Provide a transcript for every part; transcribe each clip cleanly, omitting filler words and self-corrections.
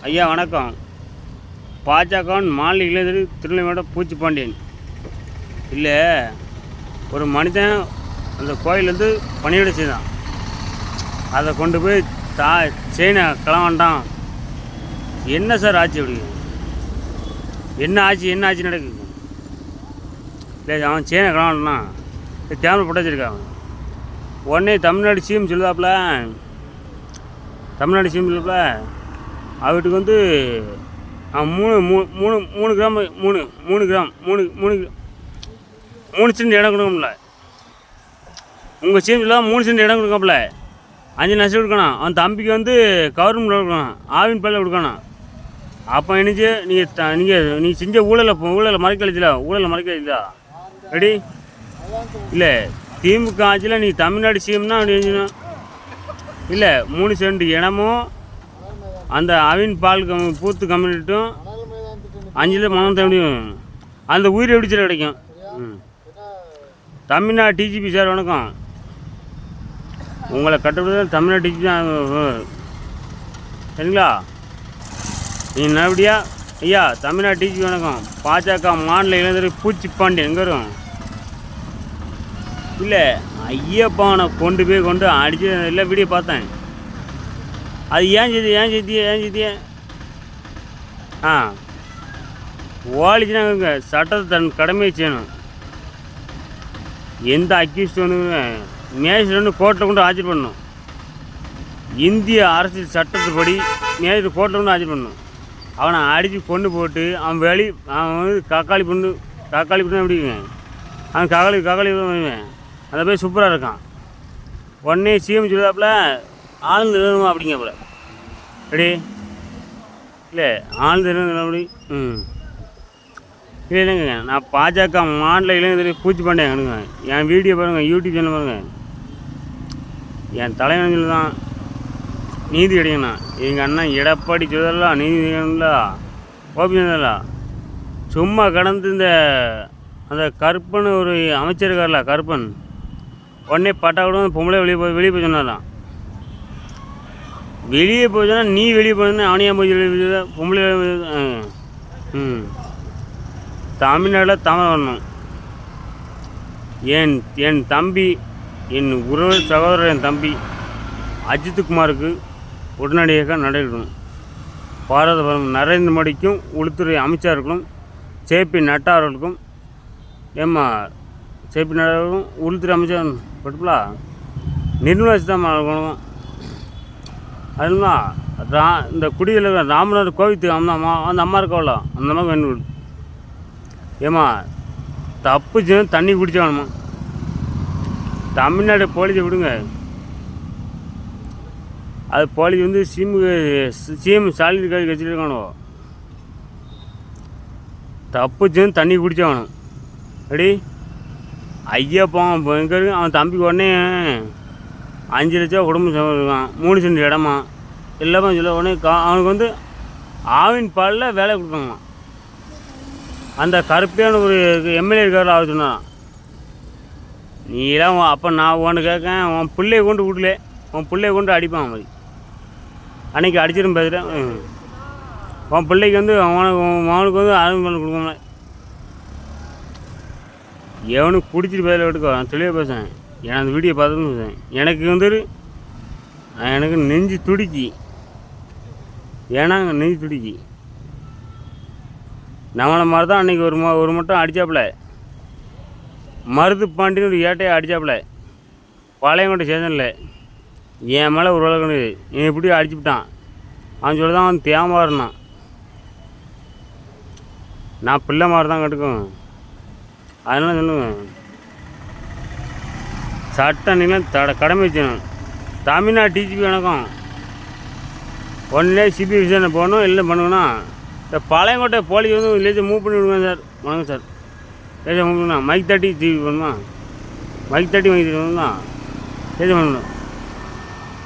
ஐயா வணக்கம். பாஜக மாநில இளைஞர் திருநெல்வேலி பூச்சிப்பாண்டியன். இல்லை, ஒரு மனிதன் அந்த கோயிலேருந்து பணியிட செய்தான். அதை கொண்டு போய் செயினை களவாண்டான். என்ன சார் ஆச்சு? அப்படி என்ன ஆச்சு நடக்குது? இல்லை, அவன் செயினை களவாண்டான். கேமரா போட்டு வச்சிருக்கான். உடனே தமிழ்நாடு சிஎம் சொல்லுதாப்புல அவட்டுக்கு வந்து மூணு சென்ட் இடம் கொடுக்கணும்ல. உங்கள் சிஎம் சொல்லாம 3 சென்ட் இடம் கொடுக்கல, 5 லட்சம் கொடுக்கணும். அவன் தம்பிக்கு வந்து கவர்மெண்ட்டில் கொடுக்கணும், ஆவின் பல்ல கொடுக்கணும். அப்போ என்னச்சு நீங்கள் செஞ்ச ஊழலை மறைக்கலைங்களா ரெடி? இல்லை, திமுக ஆட்சியில் நீ தமிழ்நாடு சிஎம்னா அப்படி செஞ்சணும். இல்லை, 3 சென்ட் இடமும் அந்த அவின் பால் பூத்து கம்யூனிட்டும் 5 மனம் முடியும். அந்த உயிர் எப்படி சார் கிடைக்கும்? தமிழ்நாடு டிஜிபி சார் வணக்கம். உங்களை கட்டுப்படுத்த தமிழ்நாடு டிஜிபி தான் சரிங்களா? நீங்கள் நல்லபடியா ஐயா. தமிழ்நாடு டிஜிபி வணக்கம். பாஜக மாநில இளைஞர் பூச்சிப்பாண்டியன் எங்கே வரும்? இல்லை, ஐயப்பானை கொண்டு அடிச்சு எல்லாம் வீடியோ பார்த்தேன். அது ஏன் செய்திய ஓடிச்சுனாங்க. சட்டத்தை தன் கடமையை செய்யணும். எந்த அக்யூஸ்ட் வந்து மேஜிஸ்ட்ரேட் வந்து கோர்ட்டில் கொண்டு ஆஜர் பண்ணணும். இந்திய அரசியல் சட்டத்துப்படி மேஜிஸ்ட்ரேட் கோர்ட்டில் கொண்டு ஆஜர் பண்ணணும். அவனை அடித்து கொண்டு போட்டு அவன் வந்து தக்காளி பண்ணு எப்படிங்க? அவன் கக்காளி அந்த போய் சூப்பராக இருக்கான். உடனே சிஎம் சொல்லுதாப்புல ஆழ்ந்து வேணுமா அப்படிங்கப்பல ரெடி? இல்லை, ஆழ்ந்து வேணும் அப்படி. இல்லைங்க, நான் பாஜக மாநில இளைஞர் பூச்சிப்பாண்டியன் கணுங்க. என் வீடியோ பாருங்கள், யூடியூப் சேனல் பாருங்கள். என் தலைவன் சொல்லி தான் நீதி கிடைக்கண்ணா. எங்கள் அண்ணன் எடப்பாடி சொல்லலாம் நீதி கிடைக்கணும்ல, ஓபிஎஸ்ல சும்மா கடந்து அந்த கருப்பன் ஒரு அமைச்சர் இருக்கார்ல, கருப்பன் உடனே பட்டா கூட பொம்பளை வெளியே போய் சொன்னாரான். வெளியே போய் சொன்னால் நீ வெளியே போனா அவனையா போய் பொம்பளை தமிழ்நாட்டில் தமிழ் வரணும். என் தம்பி, என் உறவு சகோதரர், என் தம்பி அஜித்குமாருக்கு உடனடியாக நடைபெறணும். பாரத பிரதமர் நரேந்திர மோடிக்கும் உள்துறை அமைச்சர்களுக்கும் ஜேபி நட்டா அவர்களுக்கும் ஜேபி நட்டா அவர்களுக்கும் உள்துறை அமைச்சர் பட்டுங்களா நிர்மலா சீதாராமன் அவர்களும் அதுங்களா இந்த குடியில் ராமநாதர் கோவித்துக்கு அந்த அம்மா இருக்கவள அந்த அம்மாவுக்கு வேணும். தப்பு தண்ணி குடிச்சாகணுமா? தமிழ்நாடு போலீஸை விடுங்க. அது போலீஸ் வந்து சிஎம் ஸ்டாலின் கட்சியில் இருக்கானோ. தப்பு தண்ணி குடிச்சாகணும் ரெடி? ஐயப்பான் எங்கே இருக்கு? அவன் தம்பிக்கு உடனே 5 லட்சம் குடும்பம் இருக்கான், 3 சென்ட் இடமா எல்லாமே சொல்ல. உடனே அவனுக்கு வந்து ஆவின் பாலில் வேலை கொடுப்பாங்கம்மா. அந்த கருப்பையான ஒரு எம்எல்ஏ இருக்காரு, அவர் சொன்னான் நீலாம் அப்போ நான் ஒன்று கேட்கேன், உன் பிள்ளையை கொண்டு விடல, உன் பிள்ளையை கொண்டு அடிப்பான் மாதிரி. அன்றைக்கி அடிச்சிடும் பேசுகிறேன். உன் பிள்ளைக்கு வந்து அவனுக்கு வந்து ஆவின் பால் கொடுக்கணும். எவனுக்கு பிடிச்சிட்டு பதில் எடுக்க நான் தெளிவாக பேசுகிறேன். ஏன்னா அந்த வீடியோ பார்த்துன்னு பேசுகிறேன். எனக்கு வந்து எனக்கு நெஞ்சு துடிக்கி. ஏன்னா நெஞ்சு துடிக்கி. நம்மளை மாதிரி தான் அன்றைக்கி ஒரு மட்டும் அடித்தாப்புல. மருது பாண்டின்னு ஒரு ஏட்டையை அடித்தாப்புல. பாளையங்கோட்டை சேதனில் என் மேலே ஒரு வேலை கிடையாது. நீ எப்படி அடிச்சுவிட்டான் அவன் சொல்லி தான் அவன் தேமாக இருந்தான். நான் பிள்ளை மாதிரி தான் கட்டுக்கும். அதனால சொல்லுவேன், சட்டம் நீங்கள் கடமை வச்சணும். தமிழ்நாடு டிஜிபி வணக்கம். உடனே சிபிஐ விசாரணை போகணும். இல்லை பண்ணுங்கன்னா இந்த பாளையங்கோட்டை போலீஸ் வந்து லேசாக மூவ் பண்ணி விடுங்க சார். வணக்கம் சார், லேசாக மூவ் பண்ணுங்க. மைக் தட்டி டிவி பண்ணுமா? மைக் தட்டி பண்ணணும்னா லேசாக பண்ணணும்.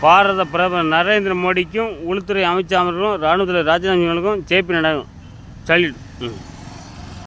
பாரத பிரதமர் நரேந்திர மோடிக்கும் உள்துறை அமைச்சர்களும் இராணுவத்தில் ராஜ்நாத் சிங்கும் ஜேபி நட்டாவும் சல்யூட்.